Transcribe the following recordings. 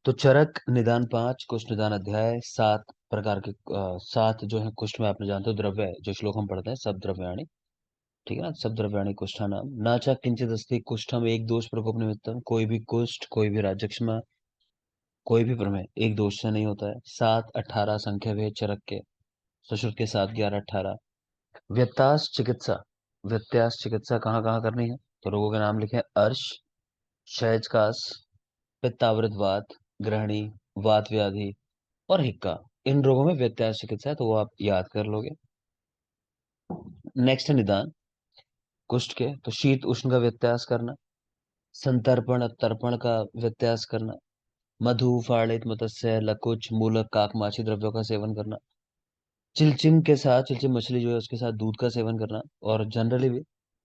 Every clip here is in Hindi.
तो चरक निदान 5, कुष्ठ निदान अध्याय 7 प्रकार के 7 जो है कुष्ठ में आपने जानते हो द्रव्य है, जो श्लोक हम पढ़ते हैं सब द्रव्याणि। ठीक है ना, सब द्रव्याणि कुष्ठानाम नाचा किंचित अस्ति कुष्ठम एक दोष प्रकोप निमित्तम। कोई भी कुष्ठ, कोई भी राज्यक्षमा, कोई भी प्रमेय एक दोष से नहीं होता है। 7 18 संख्या भेद चरक के। सुश्रुत के 7 11 18। व्यत्यास चिकित्सा। व्यत्यास चिकित्सा कहाँ कहाँ करनी है? तो रोगों के नाम लिखे हैं। अर्श, क्षयजकास, पित्तावृत वात, ग्रहणी, वात व्याधि और हिक्का। इन रोगों में व्यत्यास चिकित्सा है, तो वो आप याद कर लोगे। नेक्स्ट है निदान कुष्ठ के। तो शीत उष्ण का व्यत्यास करना, संतर्पण तर्पण का व्यत्यास करना, मधु फाड़ित मत्स्य लकुच मूलक काक माछी द्रव्यों का सेवन करना, चिलचिम के साथ चिलचिम मछली जो है उसके साथ दूध का सेवन करना, और जनरली भी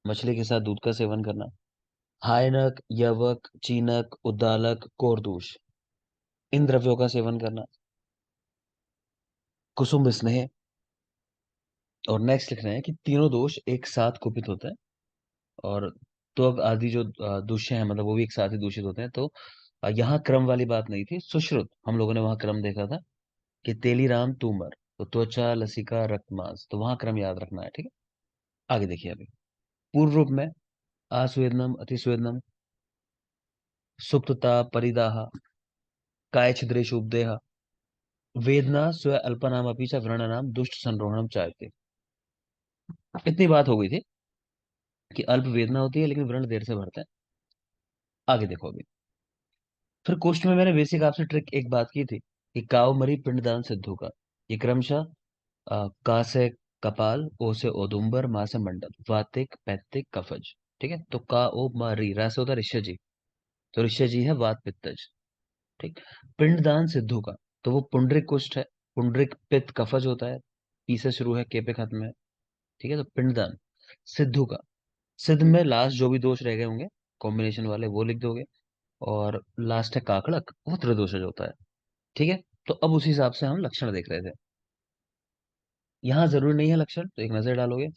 मछली के साथ दूध का सेवन करना, हायनक यवक चीनक उद्दालक कोरदूष इन द्रव्यों का सेवन करना, कुसुम स्नेह। और नेक्स्ट लिख रहे हैं कि तीनों दोष एक साथ कुपित होते हैं, और तो अब आदि जो दूष्य है मतलब वो भी एक साथ ही दूषित होते हैं। तो यहाँ क्रम वाली बात नहीं थी। सुश्रुत हम लोगों ने वहां क्रम देखा था कि तेलीराम तूमर, तो त्वचा लसिका रक्तमांस, तो वहां क्रम याद रखना है। ठीक है, आगे देखिए अभी। पूर्व रूप में आस्वेदनम अतिस्वेदनम, सुप्तता परिदाह, काय छिद्रेश उपदेह, वेदना स्व अल्पनाम अपि च व्रणनाम दुष्ट संरोहणम चाहते। इतनी बात हो गई थी कि अल्प वेदना होती है लेकिन व्रण देर से भरते हैं। आगे देखो अभी। फिर क्वेश्चन में मैंने बेसिक आपसे ट्रिक एक बात की थी कि काव मरी पिंडदान सिद्धू का। ये क्रमशः का से कपाल, ओ से औदुंबर, मा से मंडल, वातिक पैतिक कफज। ठीक है, तो का ओ मा री, रा से होता है ऋष्य जी, तो ऋष्य जी है वात पित्तज। ठीक। पिंडदान सिद्धू का, तो वो पुंडरिक कुष्ठ है। पुंडरिक पित्त कफज होता है, पी से शुरू है के पे खत्म है। ठीक है, तो पिंडदान सिद्धू का। सिद्ध में लास्ट जो भी दोष रह गए होंगे कॉम्बिनेशन वाले वो लिख दोगे, और लास्ट है काकड़क, वो त्रिदोषज होता है। ठीक है, तो अब उसी हिसाब से हम लक्षण देख रहे थे। यहाँ जरूरी नहीं है लक्षण, तो एक नजर डालोगे,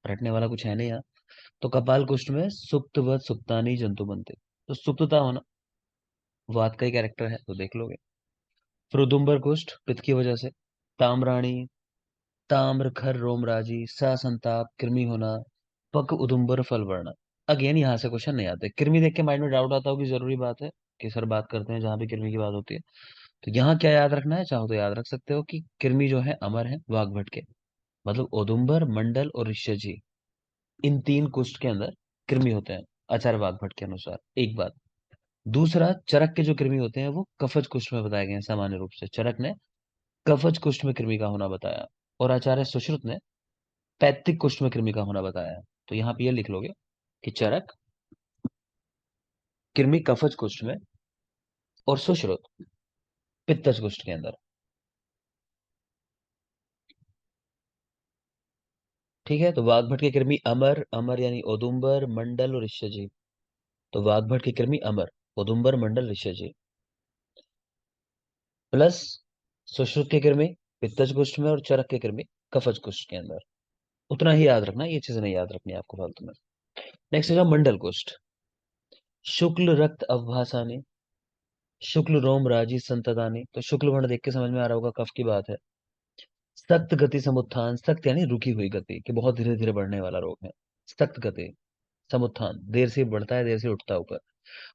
रटने वाला कुछ है नहीं यहाँ। तो कपाल कुष्ठ में सुप्तवत सुप्तानी जंतु बनते, तो सुप्तता होना वात का ही कैरेक्टर है, तो देख लोगे। फिर उदुम्बर कुष्ठ पित्त की वजह से, ताम्राणी, ताम्र खर रोमराजी सा संताप कृमि होना, पक उदुम्बर फल वर्णा। अगेन यहाँ से क्वेश्चन नहीं आते। कृमि देख के माइंड में डाउट आता होगी, जरूरी बात है कि सर बात करते हैं जहां भी कृमि की बात होती है। तो यहाँ क्या याद रखना है, चाहो तो याद रख सकते हो कि कृमि जो है अमर है वाग्भट के, मतलब औदुंबर मंडल और ऋष्यजी, इन तीन कुष्ठ के अंदर कृमि होते हैं आचार्य वाग्भट के अनुसार। एक बात। दूसरा, चरक के जो कृमि होते हैं वो कफज कुष्ठ में बताए गए हैं। सामान्य रूप से चरक ने कफज कुष्ठ में कृमि का होना बताया, और आचार्य सुश्रुत ने पैतृक कुष्ठ में कृमि का होना बताया है। तो यहाँ पे ये लिख लोगे कि चरक कृमि कफज कुष्ठ में, और सुश्रुत पित्तज कुष्ठ के अंदर। ठीक है, तो वाग्भट की कृमि अमर, अमर यानी औदुंबर मंडल और ऋष्यजी। तो वाग्भट की कृमि अमर, औदुंबर मंडल ऋष्यजी, प्लस सुश्रुत की कृमि पित्तज कुष्ठ में और चरक की कृमि कफज कुष्ठ के अंदर। उतना ही याद रखना, ये चीजें नहीं याद रखनी है आपको फालतू में। नेक्स्ट है मंडल कुष्ठ। शुक्ल रक्त अवभासाने, शुक्ल रोम राजी संततानी, तो शुक्ल वर्ण देख के समझ में आ रहा होगा कफ की बात है। सख्त गति समुत्थान, सख्त यानी रुकी हुई गति, कि बहुत धीरे धीरे बढ़ने वाला रोग है। सख्त गति समुत्थान, देर से बढ़ता है, देर से उठता है ऊपर।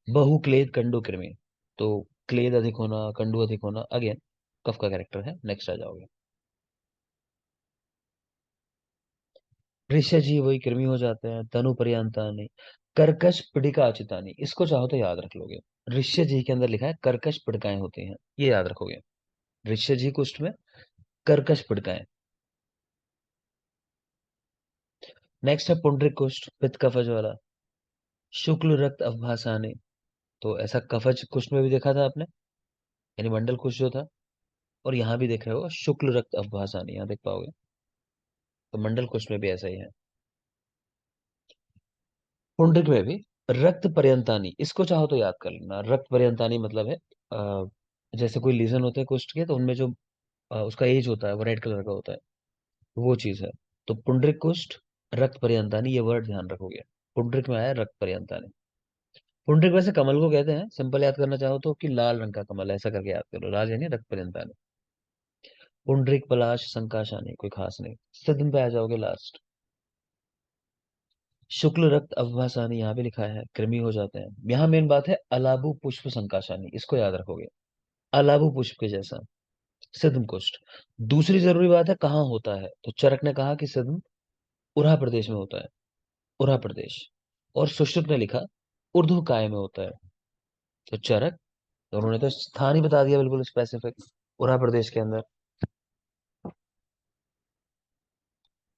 बहुक्लेद कंडु कृमि, तो क्लेद अधिक होना, कंडु अधिक होना, अगेन कफ का कैरेक्टर है। नेक्स्ट आ जाओगे। ऋषि वही कृमि हो जाते हैं। तनु पर्यंतानी, कर्कश पिड़िका अचितानी, इसको चाहो तो याद रख लोगे। ऋष्य जी के अंदर लिखा है कर्कश पिड़काएं होती हैं, ये याद रखोगे। ऋष्य जी कुष्ठ में कर्कश पिड़काएं। नेक्स्ट है पुंडरिक कुष्ठ, पित्त कफज वाला। शुक्ल रक्त अवभासाने, तो ऐसा कफज कुष्ठ में भी देखा था आपने, यानी मंडल कुष्ठ जो था। और यहाँ भी देख रहे हो शुक्ल रक्त अवभासाने, यहाँ देख पाओगे। तो मंडल कुष्ठ में भी ऐसा ही है। पुंडरिक में भी रक्त पर्यंतानी, इसको चाहो तो याद कर लेना। रक्त पर्यंतानी मतलब है जैसे कोई लीजन होते हैं कुष्ठ के, तो उनमें जो उसका एज होता है वो रेड कलर का होता है, वो चीज है। तो पुंडरिक कुष्ठ रक्त पर्यंतानी, ये वर्ड ध्यान रखोगे। पुंडरिक में आया रक्त पर्यंतानी। पुंडरीक वैसे कमल को कहते हैं, सिंपल याद करना चाहो तो, कि लाल रंग का कमल, ऐसा करके याद करो, लाल यानी रक्त परिंदा। पुंडरीक, पलाश, संकाशानी, कोई खास नहीं। सिद्ध पे आ जाओगे लास्ट। शुक्ल रक्त अवभासानी, यहाँ भी लिखा है, कृमि हो जाते हैं। यहाँ मेन बात है अलाबु पुष्प संकाशानी, इसको याद रखोगे, अलाबु पुष्प के जैसा। सिद्ध कुष्ठ। दूसरी जरूरी बात है कहाँ होता है, तो चरक ने कहा कि सिद्ध उरहा प्रदेश में होता है, उरहा प्रदेश। और सुश्रुत ने लिखा ऊर्ध्व काय में होता है। तो चरक, तो उन्होंने तो स्थान ही बता दिया बिल्कुल स्पेसिफिक, उरहा प्रदेश के अंदर।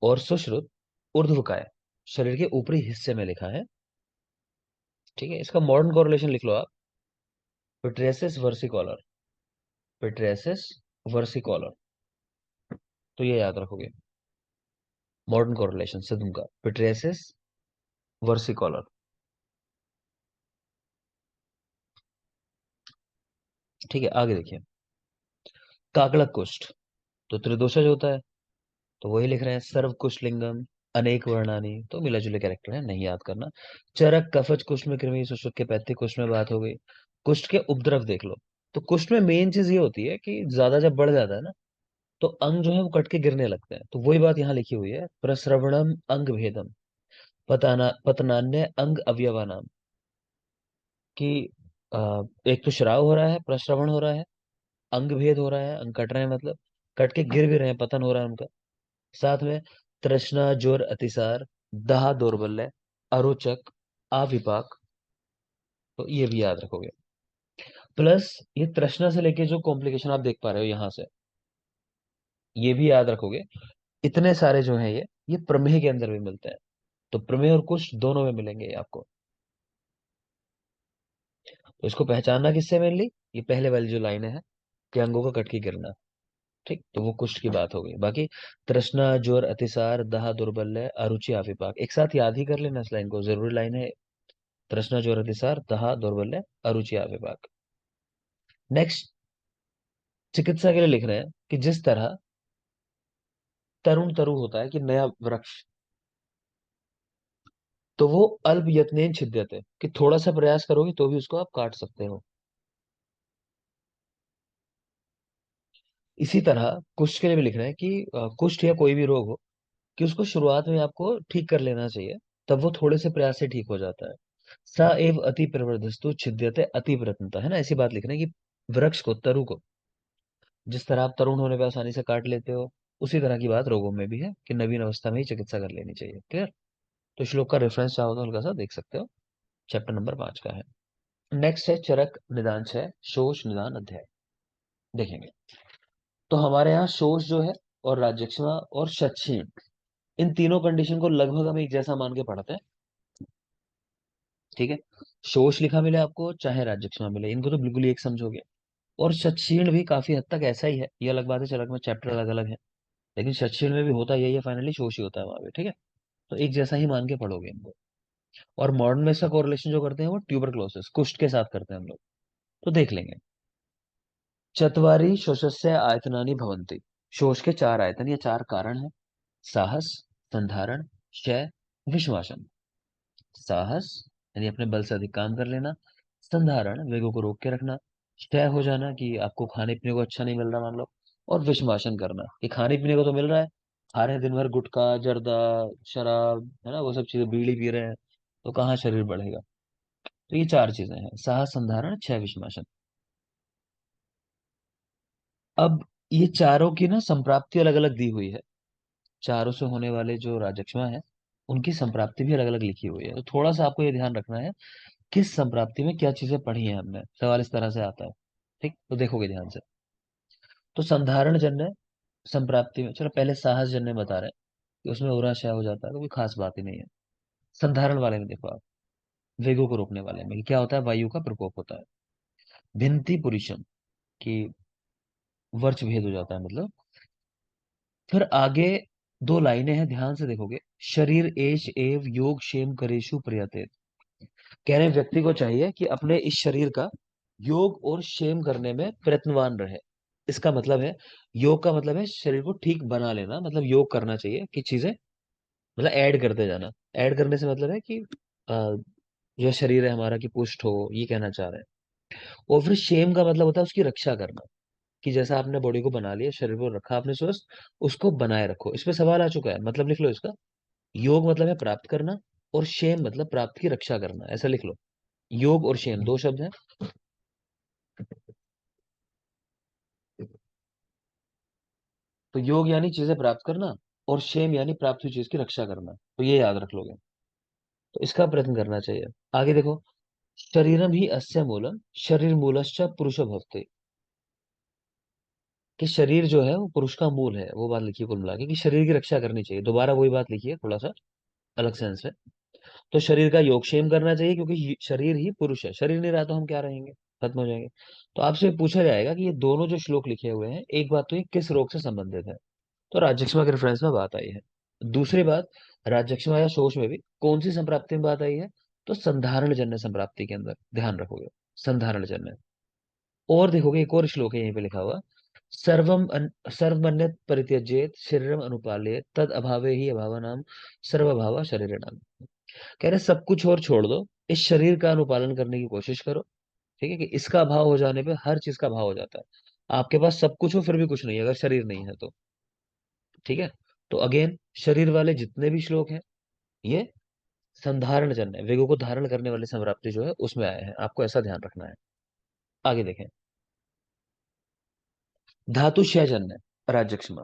और सुश्रुत ऊर्ध्व काय, शरीर के ऊपरी हिस्से में लिखा है। ठीक है, इसका मॉडर्न कोरिलेशन लिख लो आप, पिट्रियसिस वर्सिकॉलर, पिट्रियसिस वर्सिकॉलर, तो ये याद रखोगे। मॉडर्न कोरिलेशन सिद्ध का पिट्रियसिस वर्सिकॉलर। ठीक है, आगे देखिए। काकड़क कुष्ठ, तो त्रिदोषज होता है, तो वही लिख रहे हैं, सर्व कुशलिंगम, अनेक वर्णानी, तो मिला जुले कैरेक्टर है, नहीं याद करना। चरक कफज कुष्ठ में कृमि, सुश्रुत के पैतृक कुष्ठ में बात हो गई। कुष्ठ के उपद्रव देख लो। तो कुष्ठ में मेन चीज ये होती है कि ज्यादा जब बढ़ जाता है ना, तो अंग जो है वो कट के गिरने लगते हैं, तो वही बात यहाँ लिखी हुई है, प्रस्रवणम अंग भेदम, पताना पतनान्य अंग अवयवा नाम, कि एक तो श्राव हो रहा है, प्रस्रवण हो रहा है, अंग भेद हो रहा है, अंग कट रहे हैं, मतलब कट के गिर भी रहे हैं, पतन हो रहा है उनका। साथ में तृष्णा जोर अतिसार, दाह दौर्बल्य, अरोचक, अविपाक, तो ये भी याद रखोगे। प्लस ये तृष्णा से लेके जो कॉम्प्लिकेशन आप देख पा रहे हो यहाँ से, ये भी याद रखोगे। इतने सारे जो है ये प्रमेह के अंदर भी मिलते हैं, तो प्रमेह और कुश दोनों में मिलेंगे ये आपको। तो इसको पहचानना किससे मेनली, ये पहले वाली जो लाइन है कि अंगों का कट के गिरना। ठीक, तो वो कुष्ठ की बात हो गई। बाकी तृष्णा जोर अतिसार दाह दुर्बल्य अरुचि आविपाक, एक साथ याद ही कर लेना इस लाइन को, जरूरी लाइन है। तृष्णा जोर अतिसार दाह दौर्बल्य अरुचि आविर्भाग। नेक्स्ट, चिकित्सा के लिए लिख रहे हैं कि जिस तरह तरुण तरु होता है कि नया वृक्ष, तो वो अल्प यत्नेन छिद्यते, कि थोड़ा सा प्रयास करोगे तो भी उसको आप काट सकते हो। इसी तरह कुष्ठ के लिए भी लिख रहे हैं कि कुष्ठ या कोई भी रोग हो, कि उसको शुरुआत में आपको ठीक कर लेना चाहिए, तब वो थोड़े से प्रयास से ठीक हो जाता है। स एव अति प्रवृद्धस्तु छिद्यते अति प्रयत्नता, है ना, ऐसी बात लिख रहे हैं कि वृक्ष को, तरु को, जिस तरह आप तरुण होने पर आसानी से काट लेते हो, उसी तरह की बात रोगों में भी है, कि नवीन अवस्था में ही चिकित्सा कर लेनी चाहिए। क्लियर। तो श्लोक का रेफरेंस चाहो तो हल्का सा देख सकते हो, चैप्टर नंबर 5 का है। नेक्स्ट है चरक निदान 6, शोष निदान अध्याय, देखेंगे। तो हमारे यहाँ शोष जो है, और राजक्षमा और शतक्षीण, इन तीनों कंडीशन को लगभग हम एक जैसा मान के पढ़ते हैं। ठीक है, शोष लिखा मिले आपको चाहे राजक्षमा मिले, इनको तो बिल्कुल ही एक समझोगे। और शतक्षीण भी काफी हद तक ऐसा ही है, ये अलग बात है, चरक में चैप्टर अलग अलग है, लेकिन शतक्षीण में भी होता यही है, फाइनली शोष ही होता है वहां पे। ठीक है, तो एक जैसा ही मान के पढ़ोगे इनको। और मॉडर्न में इसका कोरिलेशन जो करते हैं वो ट्यूबरक्लोसिस, कुष्ठ के साथ करते हैं हम लोग, तो देख लेंगे। चत्वारि शोषस्य आयतनानि भवन्ति, शोष के चार आयतन या चार कारण है। साहस, संधारण, क्षय, विश्वासन। साहस यानी अपने बल से अधिक काम कर लेना, संधारण वेगों को रोक के रखना, क्षय हो जाना कि आपको खाने पीने को अच्छा नहीं मिल रहा मान लो, और विश्वासन करना कि खाने पीने को तो मिल रहा है, खा रहे हैं दिन भर गुटखा जर्दा शराब, है ना, वो सब चीजें, बीड़ी पी रहे हैं, तो कहाँ शरीर बढ़ेगा। तो ये चार चीजें हैं, साहस, संधारण, क्षय, विश्वासन। अब ये चारों की ना संप्राप्ति अलग अलग दी हुई है, चारों से होने वाले जो राजक्षमा है, उनकी संप्राप्ति भी अलग अलग लिखी हुई है, तो थोड़ा सा आपको ये ध्यान रखना है किस संप्राप्ति में क्या चीजें पढ़ी हैं हमने, सवाल इस तरह से आता है। ठीक, तो देखोगे ध्यान से। तो संधारण जन्य संप्राप्ति में, चलो पहले साहस जन्य बता रहे हैं, कि उसमें उरा क्षय हो जाता है, तो कोई खास बात ही नहीं है। संधारण वाले में देखो आप, वेगों को रोकने वाले में क्या होता है, वायु का प्रकोप होता है। भिन्ति पुरुषम, की वर्च भेद हो जाता है, मतलब। फिर आगे दो लाइनें हैं, ध्यान से देखोगे। शरीर एश एव योग क्षेम करेशु प्रयते, कह रहे हैं व्यक्ति को चाहिए कि अपने इस शरीर का योग और क्षेम करने में प्रयत्नवान रहे। इसका मतलब है, योग का मतलब है शरीर को ठीक बना लेना, मतलब योग करना चाहिए कि चीजें, मतलब ऐड करते जाना। ऐड करने से मतलब है कि जो शरीर है हमारा कि पुष्ट हो, ये कहना चाह रहे हैं। और फिर शेम का मतलब होता है उसकी रक्षा करना, कि जैसा आपने बॉडी को बना लिया, शरीर को रखा आपने स्वस्थ, उसको बनाए रखो। इस पे सवाल आ चुका है, मतलब लिख लो इसका। योग मतलब है प्राप्त करना, और शेम मतलब प्राप्त की रक्षा करना, ऐसा लिख लो। योग और शेम दो शब्द हैं। तो योग यानी चीजें प्राप्त करना, और शेम यानी प्राप्त हुई चीज की रक्षा करना, तो ये याद रख लोगे। तो इसका प्रयत्न करना चाहिए। आगे देखो, शरीरम ही अस्य मूलम, शरीर मूलश्च पुरुष भवते। कि शरीर जो है वो पुरुष का मूल है, वो बात लिखिए कुल मिला के, कि शरीर की रक्षा करनी चाहिए। दोबारा वही बात लिखिए थोड़ा सा अलग सेंस में। तो शरीर का योगक्षेम करना चाहिए, क्योंकि शरीर ही पुरुष है, शरीर नहीं रहा तो हम क्या रहेंगे, खत्म हो जाएंगे। तो आपसे पूछा जाएगा कि ये दोनों जो श्लोक लिखे हुए हैं, एक बात तो ये किस रोग से संबंधित है, तो राजक्षमा के रेफरेंस में बात आई है। दूसरी बात, राजक्षमा या शोष में भी कौन सी संप्राप्ति में बात आई है, तो संधारण जन्य संप्राप्ति के अंदर, ध्यान रखोगे, संधारण जन्य। और देखोगे एक और श्लोक है यहीं पे लिखा हुआ, सर्वमन्यत परित्यजेत शरीरम अनुपालेत तद अभावे ही अभाव नाम सर्वभाव शरीर नाम। कह रहे सब कुछ और छोड़ दो, इस शरीर का अनुपालन करने की कोशिश करो। ठीक है, कि इसका अभाव हो जाने पे हर चीज का अभाव हो जाता है। आपके पास सब कुछ हो फिर भी कुछ नहीं है, अगर शरीर नहीं है तो। ठीक है। तो अगेन, शरीर वाले जितने भी श्लोक हैं, ये संधारण जन्य है, वेगों को धारण करने वाली संप्राप्ति जो है उसमें आए हैं, आपको ऐसा ध्यान रखना है। आगे देखें, धातु क्षय जन्य राज्यक्षमा,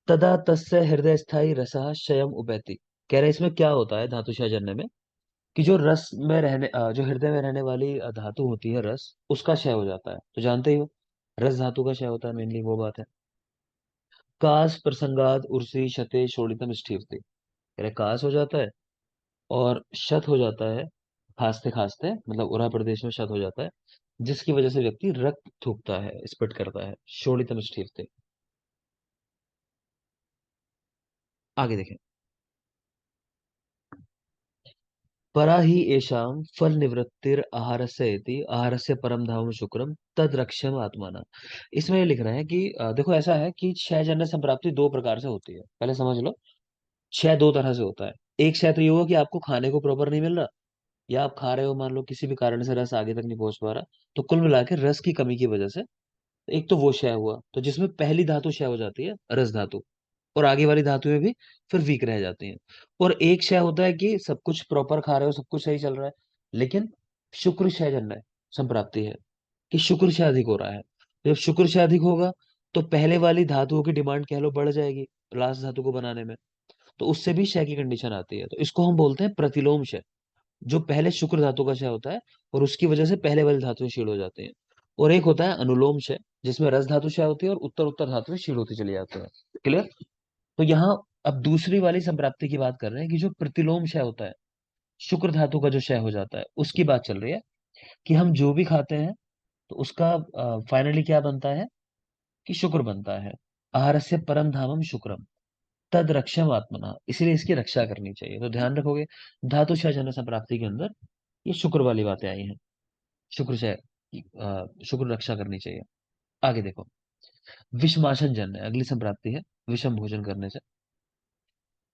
तदा तस्य हृदय स्थायी रसः क्षयम उपैति। कह रहे इसमें क्या होता है धातु क्षय जन्य में, कि जो रस में रहने जो हृदय में रहने वाली धातु होती है रस, उसका क्षय हो जाता है, तो जानते ही हो रस धातु का क्षय होता है, मेनली वो बात है। कास प्रसंगाद उर्सी शते शोणितम स्थिरते, कह रहे कास हो जाता है और शत हो जाता है, खांसते खांसते मतलब उरा प्रदेश में शत हो जाता है, जिसकी वजह से व्यक्ति रक्त थूकता है, स्पिट करता है, शोणितम स्थिरते। आगे देखें, परा ही एषाम फल निवृत्तिर आहारस्य इति आहारस्य परम धाम शुक्रम तद रक्षम आत्माना। इसमें ये लिख रहे हैं कि देखो ऐसा है कि क्षय जन्य संप्राप्ति दो प्रकार से होती है, पहले समझ लो। क्षय दो तरह से होता है। एक क्षय तो ये हुआ कि आपको खाने को प्रॉपर नहीं मिल रहा, या आप खा रहे हो, मान लो किसी भी कारण से रस आगे तक नहीं पहुंच पा रहा, तो कुल मिला के रस की कमी की वजह से एक तो वो क्षय हुआ, तो जिसमें पहली धातु क्षय हो जाती है रस धातु, और आगे वाली धातुएं भी फिर वीक रह जाती हैं। और एक क्षय होता है कि सब कुछ प्रॉपर खा रहे हो, सब कुछ सही चल रहा है, लेकिन शुक्र क्षय जन्य है, संप्राप्ति है, कि शुक्र क्षय अधिक हो रहा है। जब शुक्र क्षय अधिक होगा, तो पहले वाली धातुओं की डिमांड कह लो बढ़ जाएगी लास्ट धातु को बनाने में, तो उससे भी क्षय की कंडीशन आती है, तो इसको हम बोलते हैं प्रतिलोम क्षय। जो पहले शुक्र धातु का क्षय होता है, और उसकी वजह से पहले वाली धातुएं क्षीण हो जाती हैं। और एक होता है अनुलोम क्षय, जिसमें रस धातु क्षय होती है और उत्तर उत्तर धातुएं क्षीण होती चली जाती है। क्लियर। तो यहाँ अब दूसरी वाली संप्राप्ति की बात कर रहे हैं, कि जो प्रतिलोम क्षय होता है, शुक्र धातु का जो क्षय हो जाता है, उसकी बात चल रही है। कि हम जो भी खाते हैं, तो उसका फाइनली क्या बनता है, कि शुक्र बनता है। आहारस्य परम धामम शुक्रम तद रक्षम आत्मना, इसीलिए इसकी रक्षा करनी चाहिए। तो ध्यान रखोगे, धातु क्षय जन्य संप्राप्ति के अंदर ये शुक्र वाली बातें आई हैं। शुक्र से शुक्र रक्षा करनी चाहिए। आगे देखो, विषमाशन जन्य अगली संप्राप्ति है, विषम भोजन करने से।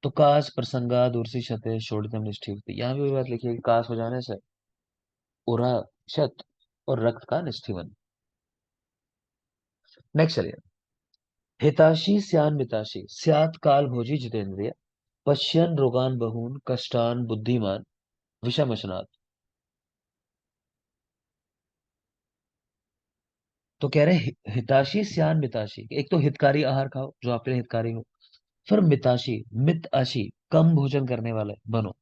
तो काश प्रसंगा दूरसी शते शोणितम निष्ठिवति, यहाँ भी वही बात लिखी है कि काश हो जाने से उरा शत और रक्त का निष्ठीवन। नेक्स्ट चलिए, हिताशी स्यान मिताशी स्यात् काल भोजी जितेंद्रिय पश्यन रोगान बहून कष्टान बुद्धिमान विषमशनात्। तो कह रहे हैं हिताशी स्यान मिताशी, एक तो हितकारी आहार खाओ जो आपके लिए हितकारी हो, फिर मिताशी मित आशी कम भोजन करने वाले बनो,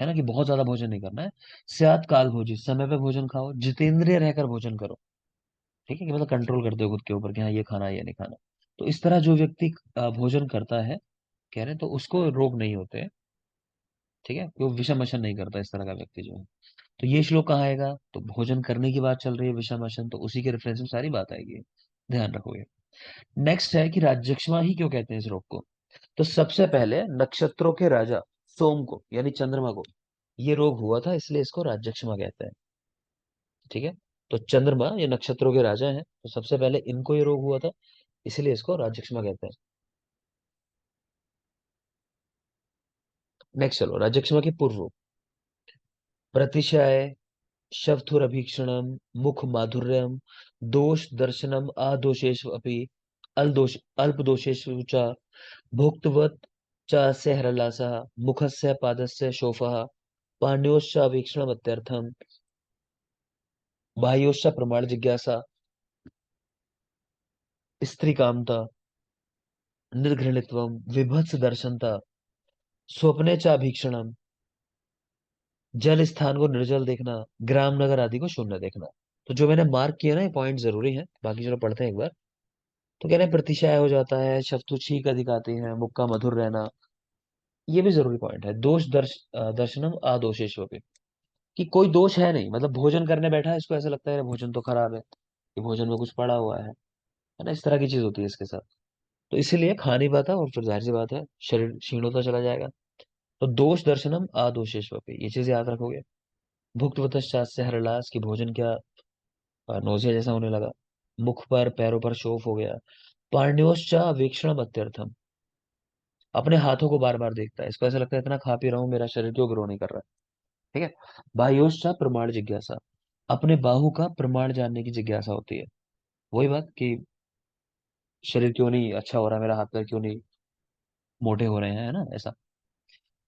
है ना, कि बहुत ज्यादा भोजन नहीं करना है। स्यात काल भोजी समय पे भोजन खाओ, जितेंद्रिय रहकर भोजन करो। ठीक है, कि मतलब कंट्रोल करते हो खुद के ऊपर कि हाँ ये खाना है ये नहीं खाना। तो इस तरह जो व्यक्ति भोजन करता है, कह रहे हैं, तो उसको रोग नहीं होते हैं। ठीक है, वो विषम अशन नहीं करता इस तरह का व्यक्ति जो है। तो ये श्लोक कहाँ आएगा, तो भोजन करने की बात चल रही है विषम अशन, तो उसी के रेफरेंस में सारी बात आएगी, ध्यान रखोगे। नेक्स्ट है कि राजयक्ष्मा ही क्यों कहते हैं इस रोग को। तो सबसे पहले नक्षत्रों के राजा सोम को यानी चंद्रमा को ये रोग हुआ था, इसलिए इसको राजयक्ष्मा कहते हैं। ठीक है। तो चंद्रमा ये नक्षत्रों के राजा हैं, तो सबसे पहले इनको ये रोग हुआ था, इसलिए इसको राजयक्ष्मा कहते हैं। नेक्स्ट चलो, राजक्षमा के पूर्व रूप। प्रतिशय, शवथुरभीक्षणम, मुख माधुर्यम, दोष दर्शनम आदोषेषु अपि, अल्दोष अल्पदोषेषु च, भुक्तवत् च सहरलासः, मुखस्य पादस्य शोफः, पाण्योश्च वीक्षणमत्यर्थम, बाह्योश्च प्रमाण जिज्ञासा, स्त्री कामता, निर्घृणित्वम, विभत्स दर्शनता, स्वप्ने च भीक्षणम, जल स्थान को निर्जल देखना, ग्राम नगर आदि को शून्य देखना। तो जो मैंने मार्क किया ना, ये पॉइंट जरूरी है, बाकी चलो पढ़ते हैं एक बार। तो कह रहे हैं प्रतिशय हो जाता है, शत्रु छींक अधिक आती है, मुख का मधुर रहना, ये भी जरूरी पॉइंट है। दर्शनम आदोषेश्व पे, कि कोई दोष है नहीं, मतलब भोजन करने बैठा है, इसको ऐसा लगता है भोजन तो खराब है, कि भोजन में कुछ पड़ा हुआ है ना, इस तरह की चीज होती है इसके साथ। तो इसीलिए खा नहीं पाता, और फिर जाहिर सी बात है शरीर क्षीण होता चला जाएगा। तो दोष दर्शनम आदोषेश्व पे, ये चीज याद रखोगे। भुक्त से हरलास, की भोजन क्या नोजिया जैसा होने लगा, मुख पर पैरों पर शोफ हो गया। पाण्योश्चा वीक्षणम अत्यर्थम, अपने हाथों को बार बार देखता है, इसको ऐसा लगता है इतना खा पी रहा हूँ, मेरा शरीर क्यों ग्रो नहीं कर रहा है। ठीक है। बाह्योश्चा प्रमाण जिज्ञासा, अपने बाहु का प्रमाण जानने की जिज्ञासा होती है। वही बात कि शरीर क्यों नहीं अच्छा हो रहा, मेरा हाथ पैर क्यों नहीं मोटे हो रहे हैं, है ना, ऐसा।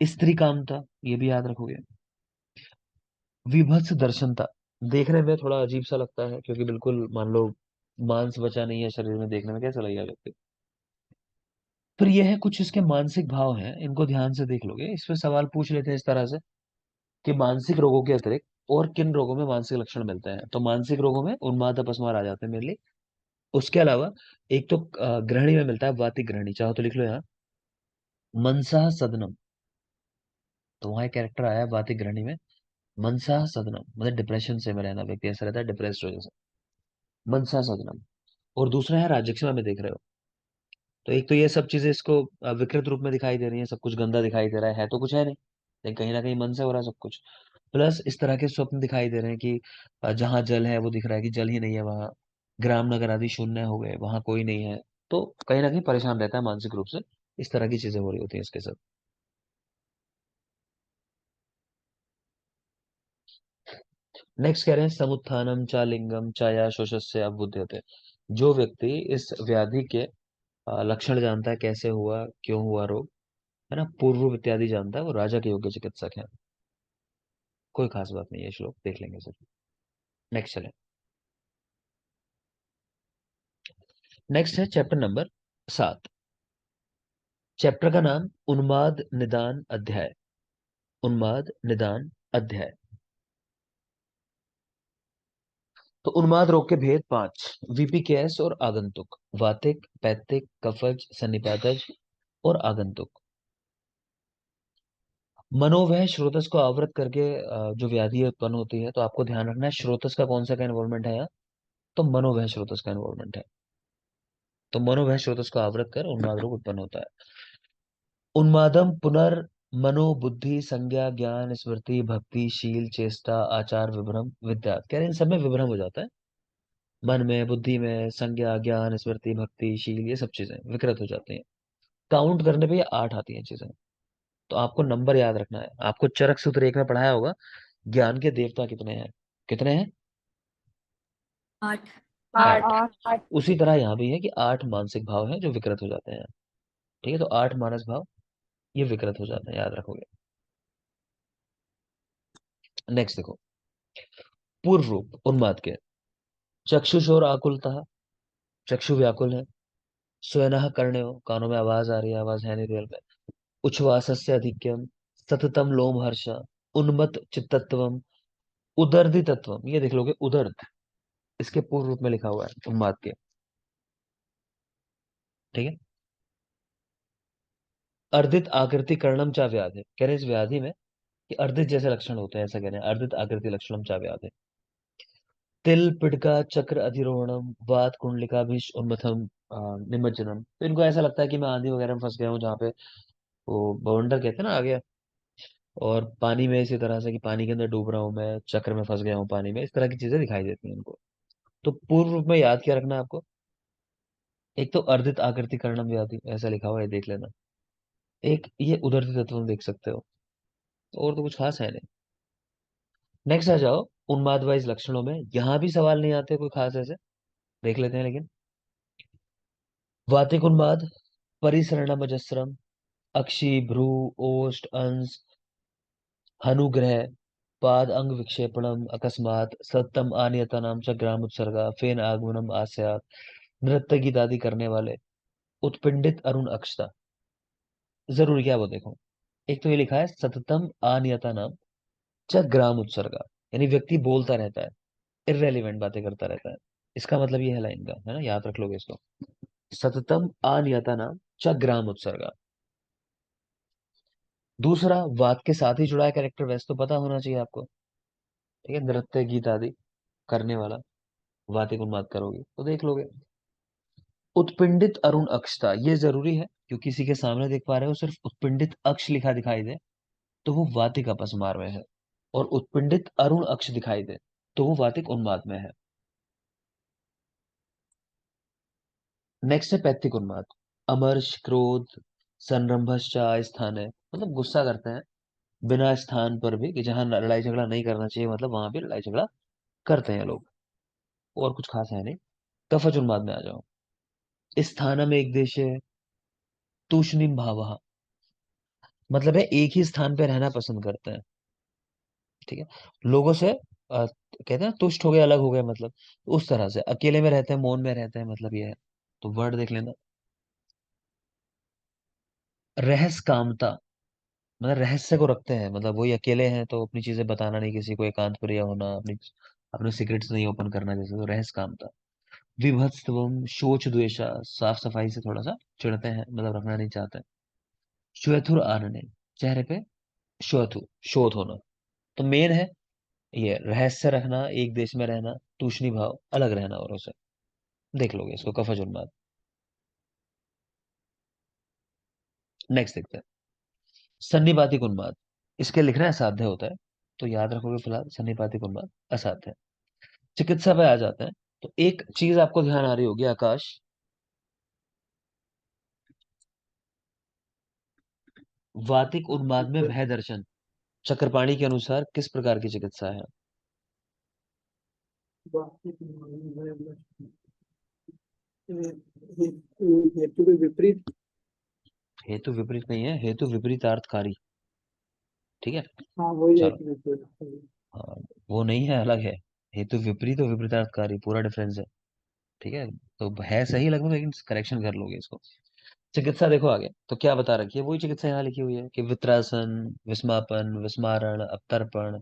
स्त्री कामता, ये भी याद रखोगे। विभत्स दर्शनता, देखने में थोड़ा अजीब सा लगता है, क्योंकि बिल्कुल मान लो मांस बचा नहीं है शरीर में, देखने में कैसा लगेगा व्यक्ति। फिर यह है कुछ इसके मानसिक भाव हैं, इनको ध्यान से देख लोगे। इस पे सवाल पूछ लेते हैं इस तरह से कि मानसिक रोगों के अतिरिक्त और किन रोगों में मानसिक लक्षण मिलते हैं। तो मानसिक रोगों में उन्माद अपस्मार आ जाते हैं मेरे लिए। उसके अलावा एक तो ग्रहणी में मिलता है, वातिक ग्रहणी, चाहो तो लिख लो यहाँ, मनसा सदनम। तो वहां एक कैरेक्टर आया है वातिक ग्रहणी में, मनसा सदनम, मतलब डिप्रेशन से में रहना, व्यक्ति ऐसा रहता है डिप्रेस्ड वजह से, मनसा सदनम। और दूसरा है राजक्षमा में, देख रहे हो। तो एक तो ये सब चीजें इसको विकृत रूप में दिखाई दे रही है, सब कुछ गंदा दिखाई दे रहा है तो कुछ है नहीं, लेकिन कहीं ना कहीं मन से हो रहा है सब कुछ। प्लस इस तरह के स्वप्न दिखाई दे रहे हैं कि जहाँ जल है वो दिख रहा है कि जल ही नहीं है वहां, ग्राम नगर आदि शून्य हो गए, वहां कोई नहीं है। तो कहीं ना कहीं परेशान रहता है मानसिक रूप से, इस तरह की चीजें हो रही होती हैं इसके साथ। नेक्स्ट कह रहे हैं समुत्थानम चा लिंगम चा या शोषस्य अबुध्यते। जो व्यक्ति इस व्याधि के लक्षण जानता है, कैसे हुआ, क्यों हुआ रोग, है ना, पूर्व इत्यादि जानता है, वो राजा के योग्य चिकित्सक है। कोई खास बात नहीं है, श्लोक देख लेंगे सर। नेक्स्ट चले। नेक्स्ट है चैप्टर नंबर 7। चैप्टर का नाम उन्माद निदान अध्याय। उन्माद निदान अध्याय। तो उन्माद रोग के भेद 5, वीपीकेएस और आगंतुक, वातिक, पैतिक, कफज, सन्निपातज और आगंतुक। मनोवह स्रोतस को आवृत करके जो व्याधि उत्पन्न होती है, तो आपको ध्यान रखना है स्रोतस का कौन सा का इन्वॉल्वमेंट है यहाँ। तो मनोवह स्रोतस का इन्वॉल्वमेंट है। तो मनोवह स्रोतस को आवृत कर उन्माद रोग उत्पन्न होता है। उन्मादम पुनर् मनो बुद्धि संज्ञा ज्ञान स्मृति भक्ति शील चेष्टा आचार विभ्रम विद्या, कह रहे हैं इन सब में विभ्रम हो जाता है। मन में, बुद्धि में, संज्ञा ज्ञान स्मृति भक्ति शील, ये सब चीजें विकृत हो जाती हैं। काउंट करने पे ये 8 आती हैं चीजें। तो आपको नंबर याद रखना है। आपको चरक सूत्र 1 में पढ़ाया होगा, ज्ञान के देवता कितने हैं, कितने हैं, 8। 8। उसी तरह यहाँ भी है कि 8 मानसिक भाव हैं जो विकृत हो जाते हैं। ठीक है, तो 8 मानस भाव ये विकृत हो जाते हैं, याद रखोगे। नेक्स्ट देखो, पूर्व रूप उन्माद के। चक्षुषोर आकुलता, चक्षु व्याकुल है। स्वनः कर्णयो, कानों में आवाज आ रही है, आवाज है नहीं रियल में। उच्छ्वासस्य अधिक्यम, सततम लोम हर्ष, उन्मत्त चित्तत्वम, उदर्दि तत्वम, ये देख लोगे उदर्द, इसके पूर्व रूप में लिखा हुआ है उन्माद के। ठीक है। अर्धित आकृति कर्णम चा व्याधि, कह रहे हैं इस व्याधि में कि अर्धित जैसे लक्षण होते हैं, ऐसा कह रहे हैं, अर्धित आकृति लक्षणम चा व्याधि। तिल पिड़का चक्र अधिरोहणम वात कुंडलिका भीष उन्मथम निमज्जनम। तो इनको ऐसा लगता है कि मैं आंधी वगैरह में फंस गया हूँ, जहाँ पे वो बवंडर कहते हैं ना, आ गया। और पानी में इसी तरह से कि पानी के अंदर डूब रहा हूँ मैं, चक्र में फंस गया हूँ पानी में, इस तरह की चीजें दिखाई देती हैं उनको। तो पूर्व रूप में याद क्या रखना है आपको। एक तो अर्धित आकृति कर्णम व्याधि ऐसा लिखा हुआ है, देख लेना। एक ये उदरती तत्व में देख सकते हो। और तो कुछ खास है नहीं। नेक्स्ट आ जाओ उन्माद वाइज लक्षणों में, यहां भी सवाल नहीं आते कोई खास ऐसे, देख लेते हैं लेकिन। वातिक उन्माद, परिसरणमजस्रम, अक्षि भ्रू, ओष्ठ अंश, हनुग्रह, पाद अंग विक्षेपणम अकस्मात, सत्तम आनियतनम च ग्राम उत्सर्गा, फेन आगमनम आस्यात्, नृत्य गीत आदि करने वाले, उत्पिंडित अरुण अक्षता। जरूरी क्या है वो देखो। एक तो ये लिखा है सततम आनियतनम च ग्राम उत्सर्गा, यानी व्यक्ति बोलता रहता है, इररेलीवेंट बातें करता रहता है। इसका मतलब ये है लाइन का, है ना, याद रख लोगे इसको। सततम अनियतनम च ग्राम उत्सर्गा। दूसरा, वात के साथ ही जुड़ा है कैरेक्टर, वैसे तो पता होना चाहिए आपको। ठीक है, नृत्य गीत आदि करने वाला, वातिक उन्माद करोगे तो देख लोगे। उत्पिंडित अरुण अक्षता, ये जरूरी है क्योंकि किसी के सामने देख पा रहे हो, सिर्फ उत्पिंडित अक्ष लिखा दिखाई दे तो वो वातिक अपस्मार में है, और उत्पिंडित अरुण अक्ष दिखाई दे तो वो वातिक उन्माद में है। नेक्स्ट है पैथिक उन्माद। अमर्ष, क्रोध, संरंभश्चा स्थान है, मतलब गुस्सा करते हैं बिना स्थान पर भी, कि जहां लड़ाई झगड़ा नहीं करना चाहिए मतलब वहां भी लड़ाई झगड़ा करते हैं लोग। और कुछ खास है नहीं। कफज उन्माद में आ जाओ। स्थानम एक देश है, तूष्णीम भाव, मतलब है एक ही स्थान पे रहना पसंद करते हैं। ठीक है, लोगों से कहते हैं तुष्ट हो गए, अलग हो गए, मतलब उस तरह से अकेले में रहते हैं, मौन में रहते हैं, मतलब ये है। तो वर्ड देख लेना। रहस्य कामता, मतलब रहस्य को रखते हैं, मतलब वही अकेले हैं तो अपनी चीजें बताना नहीं किसी को, एकांत प्रिय होना, अपनी अपने सीक्रेट्स नहीं ओपन करना, जैसे तो रहस्य कामता। विभत्सवम, शोच द्वेषा, साफ सफाई से थोड़ा सा चिढ़ते हैं, मतलब रखना नहीं चाहते। श्वेथुर आनने, चेहरे पे श्वेथु, शोथ होना। तो मेन है ये रहस्य रखना, एक देश में रहना, तूषणी भाव, अलग रहना औरों से। देख लोगे इसको, कफज उन्माद। नेक्स्ट देखते हैं सन्निपातिक उन्माद। इसके लिखना असाध्य होता है, तो याद रखोगे फिलहाल सन्निपातिक उन्माद असाध्य है। चिकित्सा पे आ जाते हैं। तो एक चीज आपको ध्यान आ रही होगी आकाश, वातिक उन्माद में भय दर्शन चक्रपाणी के अनुसार किस प्रकार की चिकित्सा है? हेतु के विपरीत। हेतु विपरीत नहीं है, हेतु विपरीतार्थकारी। ठीक है, हाँ वही चलो। हेतु विपरीत। हाँ, वो नहीं है, अलग है। हेतु विपरीत और विपरीतार्थकारी पूरा डिफरेंस है। ठीक है, तो है सही लगभग, लेकिन करेक्शन कर लोगे इसको। चिकित्सा देखो आगे तो क्या बता रखी है, वही चिकित्सा यहाँ लिखी हुई है कि वित्रासन, विस्मापन, विस्मारण, अवतर्पण,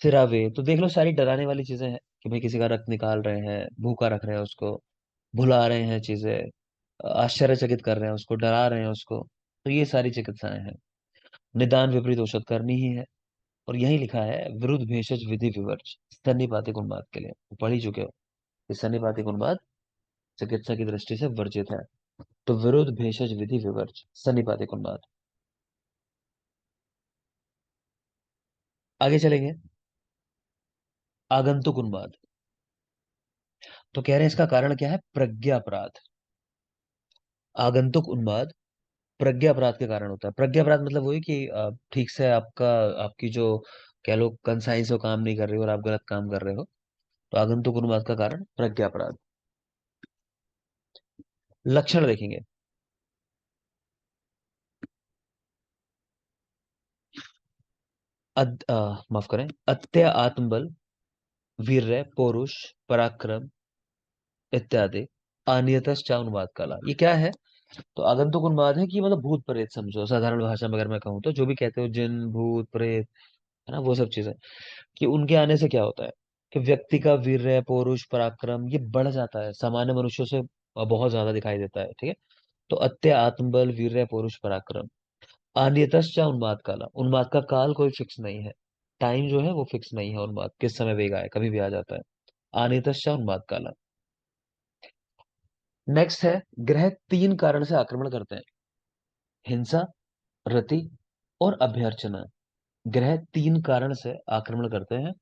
सिरावे। तो देख लो सारी डराने वाली चीजें हैं, कि भाई किसी का रक्त निकाल रहे हैं, भूखा रख रहे हैं उसको, भुला रहे हैं चीजें, आश्चर्यचकित कर रहे हैं उसको, डरा रहे हैं उसको। तो ये सारी चिकित्साएं हैं। निदान विपरीत औषध करनी ही है। और यही लिखा है विरुद्ध भेषज विधि विवर्ज, सन्निपातिक उन्माद के लिए तो पढ़ ही चुके हो कि सन्निपातिक उन्माद चिकित्सा की दृष्टि से वर्जित है। तो विरुद्ध भेषज विधि विवर्ज, सन्निपातिक उन्माद। आगे चलेंगे। आगंतुक उन्माद। तो कह रहे हैं इसका कारण क्या है, प्रज्ञापराध। आगंतुक उन्माद प्रज्ञापराध के कारण होता है। प्रज्ञापराध मतलब वही कि ठीक से आपका, आपकी जो कह लो कंसाइंस हो काम नहीं कर रही हो और आप गलत काम कर रहे हो। तो आगंतुक उन्माद का कारण प्रज्ञापराध। लक्षण देखेंगे। माफ करें, अत्य आत्मबल, वीर्य, पौरुष, पराक्रम इत्यादि। अनियतश्चा उन्माद काला, ये क्या है? तो आगंतुक उन्माद है कि मतलब भूत प्रेत, समझो साधारण भाषा में अगर मैं कहूँ तो, जो भी कहते हो जिन भूत प्रेत, है ना, वो सब चीजें, कि उनके आने से क्या होता है कि व्यक्ति का वीर्य, पौरुष, पराक्रम ये बढ़ जाता है, सामान्य मनुष्यों से बहुत ज्यादा दिखाई देता है। ठीक है, तो अत्य आत्मबल, वीर्य, पौरुष, पराक्रम। अनियतश्चा उन्माद काला, उन्माद का काल कोई फिक्स नहीं है, टाइम जो है वो फिक्स नहीं है, उन्माद किस समय वेग आए, कभी भी आ जाता है। अनियतश्चा उन्माद काला। नेक्स्ट है, ग्रह तीन कारण से आक्रमण करते हैं, हिंसा, रति और अभ्यर्चना। ग्रह तीन कारण से आक्रमण करते हैं,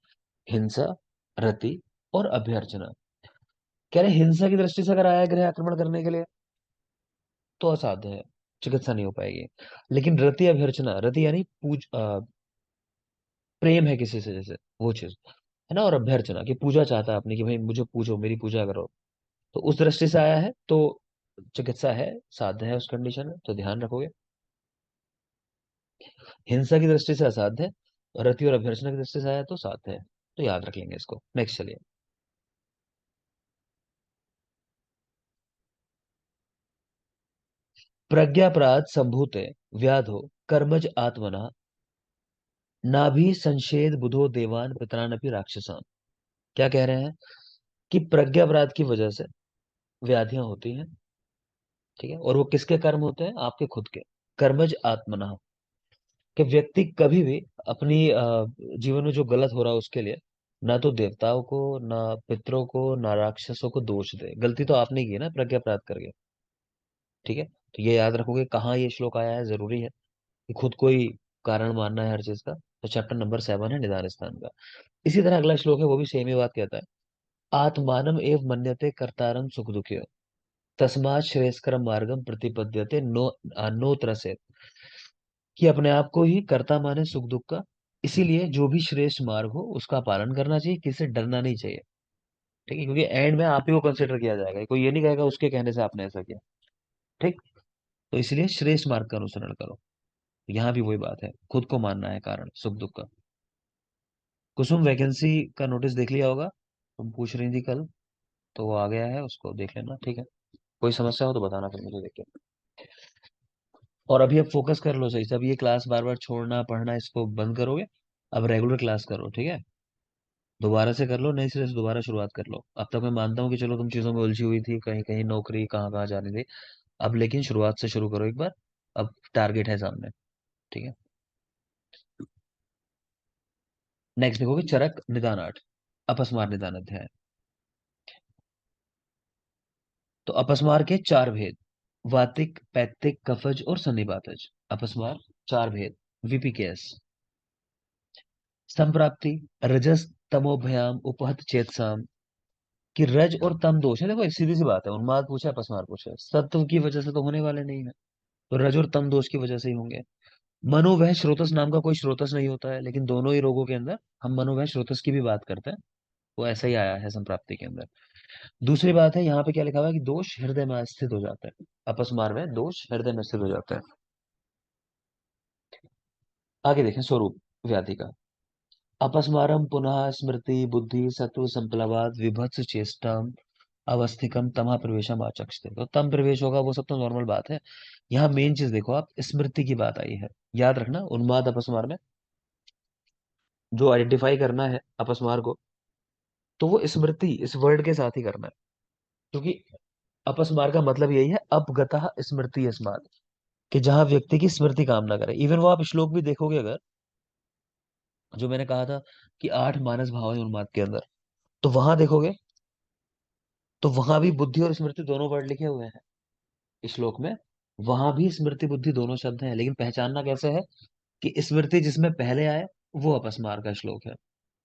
हिंसा, रति और अभ्यर्चना। कह रहे हिंसा की दृष्टि से अगर आया ग्रह आक्रमण करने के लिए तो असाध्य है, चिकित्सा नहीं हो पाएगी। लेकिन रति अभ्यर्चना, रति यानी प्रेम है किसी से जैसे, वो चीज है ना। और अभ्यर्चना की पूजा चाहता है अपनी, कि भाई मुझे पूजो, मेरी पूजा करो, तो उस दृष्टि से आया है, तो चिकित्सा है, साध्य है उस कंडीशन में, तो ध्यान रखोगे। हिंसा की दृष्टि से असाध्य है, और रति और अभ्यर्चना की दृष्टि से आया तो साध्य है, तो याद रख लेंगे इसको। नेक्स्ट चलिए। प्रज्ञापराध संभूते व्याधो कर्मज आत्मना नाभि संशेद बुधो देवान पितरानपि राक्षसान। क्या कह रहे हैं कि प्रज्ञापराध की वजह से व्याधियां होती हैं, ठीक है, और वो किसके कर्म होते हैं? आपके खुद के। कर्मज आत्मना, कि व्यक्ति कभी भी अपनी जीवन में जो गलत हो रहा है उसके लिए ना तो देवताओं को, ना पितरों को, ना राक्षसों को दोष दे। गलती तो आपने की है ना प्रज्ञा प्राप्त करके, ठीक है। तो ये याद रखोगे, कहाँ ये श्लोक आया है, जरूरी है कि खुद को ही कारण मानना है हर चीज का। तो चैप्टर नंबर 7 है निदान स्थान का। इसी तरह अगला श्लोक है, वो भी सेम ही बात कहता है। आत्मानम एव मन्यते कर्तारम सुख दुखियो तस्मात् श्रेयस्करम मार्गम प्रतिपद्यते नो त्रसेत। कि अपने आप को ही कर्ता माने सुख दुख का, इसीलिए जो भी श्रेष्ठ मार्ग हो उसका पालन करना चाहिए, किसी से डरना नहीं चाहिए, ठीक है, क्योंकि एंड में आप ही को कंसिडर किया जाएगा, कोई ये नहीं कहेगा उसके कहने से आपने ऐसा किया, ठीक। तो इसलिए श्रेष्ठ मार्ग का अनुसरण करो। यहाँ भी वही बात है, खुद को मानना है कारण सुख दुख का। कुसुम वैकेंसी का नोटिस देख लिया होगा, तुम पूछ रही थी कल, तो वो आ गया है, उसको देख लेना, ठीक है। कोई समस्या हो तो बताना फिर मुझे, देख के। और अभी अब फोकस कर लो सही से, अब ये क्लास बार बार छोड़ना पढ़ना इसको बंद करोगे, अब रेगुलर क्लास करो, ठीक है। दोबारा से कर लो, नई सिरे से दोबारा शुरुआत कर लो। अब तक मैं मानता हूँ कि चलो तुम चीजों में उलझी हुई थी, कहीं कहीं नौकरी, कहाँ कहाँ जानी थी। अब लेकिन शुरुआत से शुरू करो एक बार, अब टारगेट है सामने, ठीक है। नेक्स्ट देखोगे चरक निदान 8, अपस्मार निदान अध्याय। तो अपस्मार के चार भेद, वातिक, पैत्तिक, कफज और सन्निपातज। अपस्मार चार भेद, वीपीकेएस। संप्राप्ति, रजस तमोभयाम उपहत चेतसाम। कि रज और तम दोष है, देखो एक सीधी सी बात है, उन्माद पूछा है, अपस्मार पूछा है, सत्व की वजह से तो होने वाले नहीं है, तो रज और तम दोष की वजह से ही होंगे। मनोवह स्रोतस नाम का कोई स्रोतस नहीं होता है, लेकिन दोनों ही रोगों के अंदर हम मनोवह स्रोतस की भी बात करते हैं, वो ऐसा ही आया है संप्राप्ति के अंदर। दूसरी बात है, यहाँ पे क्या लिखा हुआ है कि दोष हृदय में स्थित हो जाता है, अपस्मार में दोष हृदय में स्थित हो जाता है। आगे देखें स्वरूप व्याधि का। अपस्मारम पुनः स्मृति बुद्धि सत्व संप्लवाद विभत्स चेष्टाम अवस्थिकम तमः प्रवेशम आचक्षते। तो तम प्रवेश होगा, वो सब तो नॉर्मल बात है। यहाँ मेन चीज देखो आप, स्मृति की बात आई है, याद रखना उन्माद अपस्मार में जो आइडेंटिफाई करना है अपस्मार को, तो वो स्मृति इस वर्ड के साथ ही करना है, क्योंकि अपस्मार का मतलब यही है, अपगतः स्मृति स्मार्ट, कि जहां व्यक्ति की स्मृति काम ना करे। इवन वो आप श्लोक भी देखोगे अगर, जो मैंने कहा था कि 8 मानस भाव है उन्माद के अंदर, तो वहां देखोगे तो वहां भी बुद्धि और स्मृति दोनों वर्ड लिखे हुए हैं इस श्लोक में। वहां भी स्मृति बुद्धि दोनों शब्द हैं, लेकिन पहचानना कैसे है कि स्मृति जिसमें पहले आए वो अपस्मार का श्लोक है,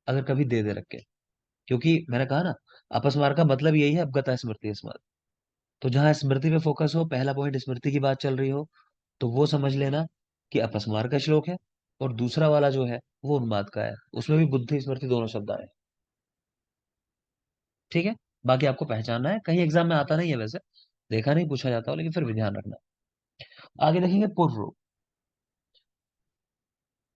अगर कभी दे रख के। क्योंकि मैंने कहा ना, अपस्मार का मतलब यही है, अपगता स्मृति स्मृति। तो जहां स्मृति पे फोकस हो, पहला पॉइंट स्मृति की बात चल रही हो, तो वो समझ लेना कि अपस्मार का श्लोक है। और दूसरा वाला जो है वो उन्माद का है, उसमें भी बुद्धि स्मृति दोनों शब्द आए, ठीक है। बाकी आपको पहचानना है, कहीं एग्जाम में आता नहीं है वैसे, देखा नहीं पूछा जाता हो, लेकिन फिर भी ध्यान रखना। आगे देखेंगे पूर्व रूप।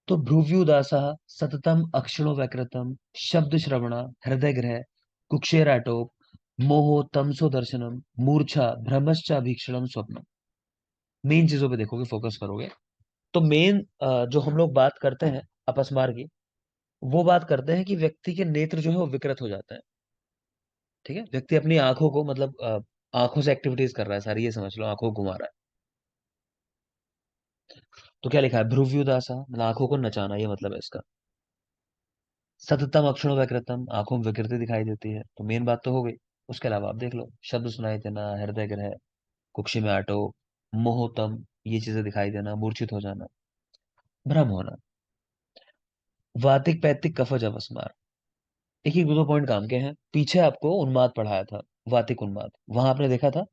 तो भ्रुव्युदासः सततम अक्षणो वक्रतम शब्द श्रवण हृदय ग्रह कुक्षेराटोप मोहो तमसो दर्शनम मूर्छा भ्रमश्चाभीक्षणम स्वप्नम। मेन चीजों पे देखोगे, फोकस करोगे, तो मेन जो हम लोग बात करते हैं अपस्मार की, वो बात करते हैं कि व्यक्ति के नेत्र जो है वो विकृत हो जाते हैं, ठीक है। व्यक्ति अपनी आंखों को मतलब आंखों से एक्टिविटीज कर रहा है सारी, ये समझ लो आंखों को घुमा रहा है। तो क्या लिखा है, भ्रुव्युदासा मतलब आंखों को नचाना, ये मतलब है इसका। सततम अक्षणों व्यकृतम, आंखों में विकृति दिखाई देती है, तो मेन बात तो हो गई। उसके अलावा आप देख लो, शब्द सुनाई देना, हृदय ग्रह, कुक्षी में आटो, मोहतम, ये चीजें दिखाई देना, मूर्छित हो जाना, भ्रम होना। वातिक पैतिक कफज अपस्मार, एक ही दो पॉइंट काम के हैं। पीछे आपको उन्माद पढ़ाया था, वातिक उन्माद, वहां आपने देखा था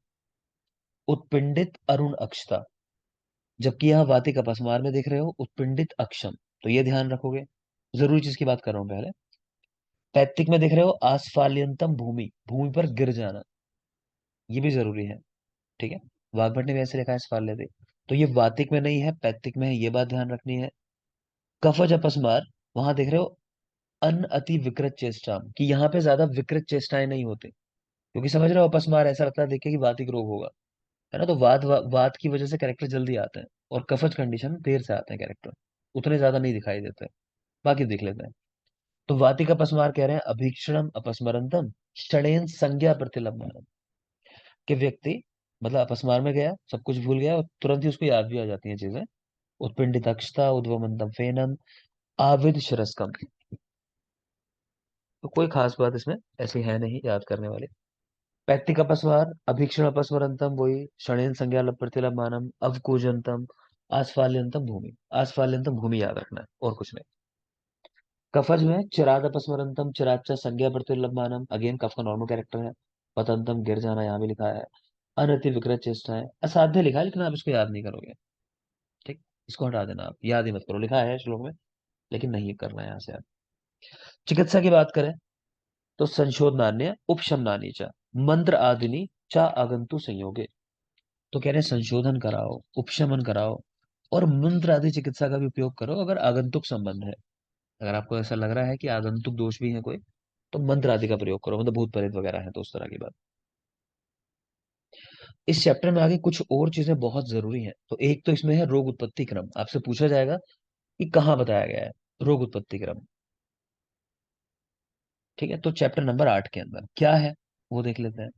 उत्पिंडित अरुण अक्षता, जबकि यहाँ वातिक अपस्मार में देख रहे हो उत्पिंडित अक्षम। तो ये ध्यान रखोगे। जरूरी चीज की बात कर रहा हूँ पहले। पैतृक में देख रहे हो आस्फाल्यंतम भूमि, भूमि पर गिर जाना, ये भी जरूरी है। ठीक है, वाग्भट ने भी ऐसे लिखा है आस्फाल्यते। तो ये वातिक में नहीं है, पैतृक में है, ये बात ध्यान रखनी है। कफज अपस्मार, वहां देख रहे हो अन अति विकृत चेष्टा, कि यहाँ पे ज्यादा विकृत चेष्टाएं नहीं होती, क्योंकि समझ रहे हो अपस्मार ऐसा लगता है देख के कि वातिक रोग होगा, है ना। तो वात की वजह से कैरेक्टर जल्दी आते हैं, और कफज कंडीशन में देर से आते हैं कैरेक्टर, उतने ज्यादा नहीं दिखाई देते। बाकी देख लेते हैं। तो वातिक अपस्मार कह रहे हैं अभीक्षणम अपस्मरंतम षडेन संज्ञा प्रतिलंबनम, कि व्यक्ति मतलब अपस्मार में गया, सब कुछ भूल गया और तुरंत ही उसको याद भी आ जाती हैं चीजें। उत्पिंडित अक्षता उद्वमंतम फेनम आविद शिरस्कम। तो कोई खास बात इसमें ऐसी है नहीं याद करने वाली। पैक्तिक अपस्मार अभीक्षण अपस्मरंतम वही षणेन संज्ञा प्रतिलंबानम अवकूजंतम आस्फाल्यंतम भूमि, आस्फाल्यंतम भूमि याद रखना है और कुछ नहीं। कफज में चिराद अपस्मरंतम चिराच्चा संज्ञा प्रतिलंबानम, अगेन कफ का नॉर्मल कैरेक्टर है। पतंतम गिर जाना, यहाँ भी लिखा है। अनति विकृत चेष्टा है, असाध्य लिखा है लेकिन आप इसको याद नहीं करोगे। ठीक, इसको हटा देना, आप याद ही मत करो, लिखा है श्लोक में लेकिन नहीं करना है यहाँ से आप। चिकित्सा की बात करें तो संशोधनान्य उपशमनानी चा मंत्र आदिनी चा आगंतु संयोगे। तो कह रहे हैं संशोधन कराओ, उपशमन कराओ, और मंत्र आदि चिकित्सा का भी उपयोग करो अगर आगंतुक संबंध है। अगर आपको ऐसा लग रहा है कि आगंतुक दोष भी है कोई, तो मंत्र आदि का प्रयोग करो, मतलब भूत प्रेत वगैरह है तो उस तरह की बात। इस चैप्टर में आगे कुछ और चीजें बहुत जरूरी हैं। तो एक तो इसमें है रोग उत्पत्ति क्रम, आपसे पूछा जाएगा कि कहाँ बताया गया है रोग उत्पत्ति क्रम। ठीक है, तो चैप्टर नंबर 8 के अंदर क्या है वो देख लेते हैं।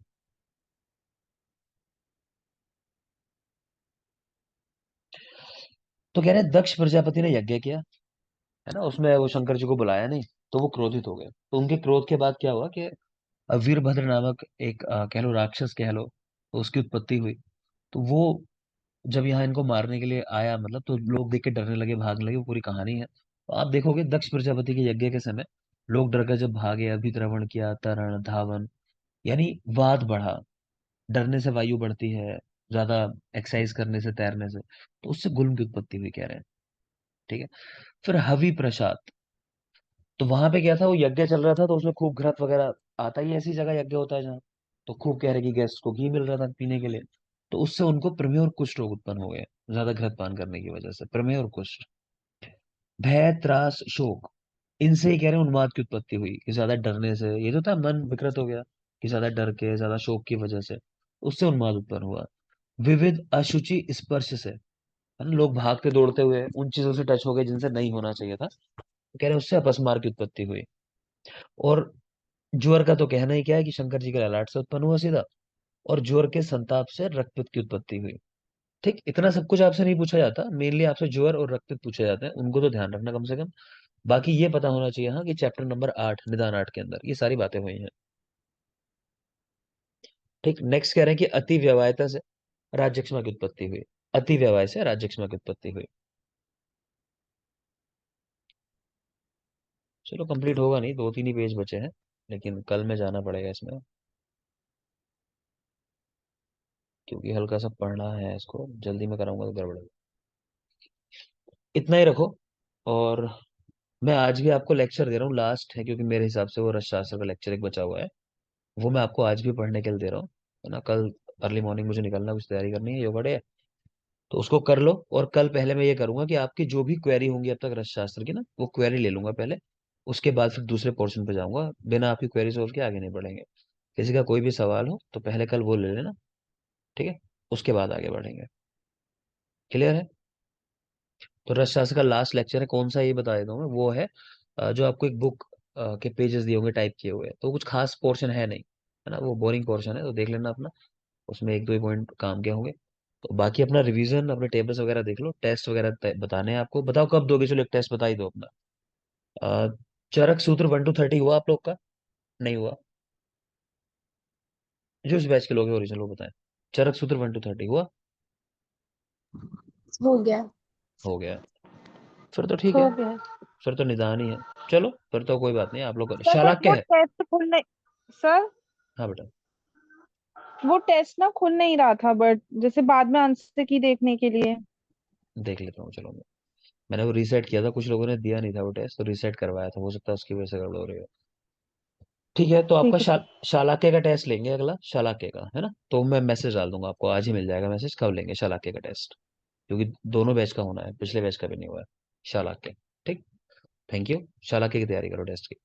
तो कह रहे हैं दक्ष प्रजापति ने यज्ञ किया, है ना, उसमें वो शंकर जी को बुलाया नहीं, तो वो क्रोधित हो गए। तो उनके क्रोध के बाद क्या हुआ कि वीरभद्र नामक एक कह लो राक्षस कह लो, तो उसकी उत्पत्ति हुई। तो वो जब यहाँ इनको मारने के लिए आया, मतलब तो लोग देख के डरने लगे, भागने लगे, वो पूरी कहानी है। तो आप देखोगे दक्ष प्रजापति के यज्ञ के समय लोग डर कर जब भागे, अभिद्रवण किया, तरण धावन, यानी वाद बढ़ा। डरने से वायु बढ़ती है, ज्यादा एक्सरसाइज करने से, तैरने से, तो उससे गुल्म की उत्पत्ति हुई कह रहे हैं। ठीक है, फिर हवि प्रसाद, तो वहां पे क्या था, वो यज्ञ चल रहा था तो उसमें खूब घृत वगैरह, आता ही ऐसी जगह यज्ञ होता है जहाँ, तो खूब कह रहे कि गेस्ट को घी मिल रहा था पीने के लिए। तो उससे उनको प्रमेह और कुष्ठ रोग उत्पन्न हो गए, ज्यादा घृत पान करने की वजह से प्रमेह और कुष्ठ। भय त्रास शोक, इनसे ही कह रहे हैं उन्माद की उत्पत्ति हुई, कि ज्यादा डरने से, ये तो था मन विकृत हो गया कि ज्यादा डर के, ज्यादा शोक की वजह से, उससे उन्माद उत्पन्न हुआ। विविध अशुचि स्पर्श से, है ना, लोग भागते दौड़ते हुए उन चीजों से टच हो गए जिनसे नहीं होना चाहिए था, तो कह रहे हैं उससे अपस्मार की उत्पत्ति हुई। और ज्वर का तो कहना ही क्या है कि शंकर जी के ललाट से उत्पन्न हुआ सीधा, और ज्वर के संताप से रक्तपित्त की उत्पत्ति हुई। ठीक, इतना सब कुछ आपसे नहीं पूछा जाता, मेनली आपसे ज्वर और रक्तपित्त पूछे जाते हैं, उनको तो ध्यान रखना कम से कम। बाकी ये पता होना चाहिए हाँ कि चैप्टर नंबर 8 निदान 8 के अंदर ये सारी बातें हुई हैं। ठीक, नेक्स्ट कह रहे हैं कि अति व्यवहायता से राज्यक्षमा की उत्पत्ति हुई। अति व्यवहाय से राज्यक्षमा की उत्पत्ति हुई। चलो कंप्लीट होगा नहीं, दो तीन ही पेज बचे हैं, लेकिन कल में जाना पड़ेगा इसमें, क्योंकि हल्का सा पढ़ना है इसको, जल्दी में कराऊंगा तो गड़बड़ होगा। इतना ही रखो। और मैं आज भी आपको लेक्चर दे रहा हूँ, लास्ट है, क्योंकि मेरे हिसाब से वो रसशास्त्र का लेक्चर एक बचा हुआ है, वो मैं आपको आज भी पढ़ने के लिए दे रहा हूँ, है ना। कल अर्ली मॉर्निंग मुझे निकलना, कुछ तैयारी करनी है योगा डे, तो उसको कर लो। और कल पहले मैं ये करूंगा कि आपकी जो भी क्वेरी होंगी अब तक रसशास्त्र की ना, वो क्वेरी ले लूंगा पहले, उसके बाद फिर दूसरे पोर्शन पे जाऊंगा, बिना आपकी क्वेरी सोल्व के आगे नहीं बढ़ेंगे। किसी का कोई भी सवाल हो तो पहले कल वो ले लेना, ठीक है, उसके बाद आगे बढ़ेंगे। क्लियर है। तो रसशास्त्र का लास्ट लेक्चर है कौन सा, ये बता देता हूँ मैं, वो है जो आपको एक बुक के पेजेस दिए होंगे टाइप किए हुए, तो कुछ खास पोर्शन है नहीं, है ना, वो बोरिंग पोर्शन है, तो देख लेना अपना, उसमें एक दो ही पॉइंट काम के होंगे। तो बाकी अपना रिवीजन, अपने टेबल्स वगैरह देख लो, टेस्ट वगैरह बताने हैं आपको, बताओ कब दोगे, चलो एक टेस्ट बता ही दो अपना। अ, चरक सूत्र 1 to 30 हुआ आप लोग का, नहीं हुआ? जो इस बैच के लोग हैं ओरिजिनल वो बताएं, चरक सूत्र 1 to 30 हुआ? हो गया। हो गया, फिर तो ठीक हो है, गया। फिर तो निदान ही है। चलो फिर तो कोई बात नहीं, आप लोग सर बट शालाक्य वो है। टेस्ट खुल नहीं। सर हाँ बेटा, वो टेस्ट ना खुल नहीं रहा था, बट जैसे बाद में आंसर की देखने के लिए। देख लेता हूँ चलो मैं। मैंने वो रीसेट किया था, कुछ लोगों ने दिया नहीं था वो टेस्ट, तो रीसेट करवाया था, हो सकता है उसकी वजह से गड़बड़ हो रही है। ठीक है, तो आपका ठीक है सर। शालाक्य का टेस्ट लेंगे अगला, शालाक्य का है ना, तो मैं मैसेज डाल दूंगा आपको, आज ही मिल जाएगा मैसेज, कब लेंगे शालाक्य का टेस्ट, क्योंकि दोनों बैच का होना है, पिछले बैच का भी नहीं हुआ है शालाक्य। ठीक। Thank you. शालाक्य की तैयारी करो टेस्ट की।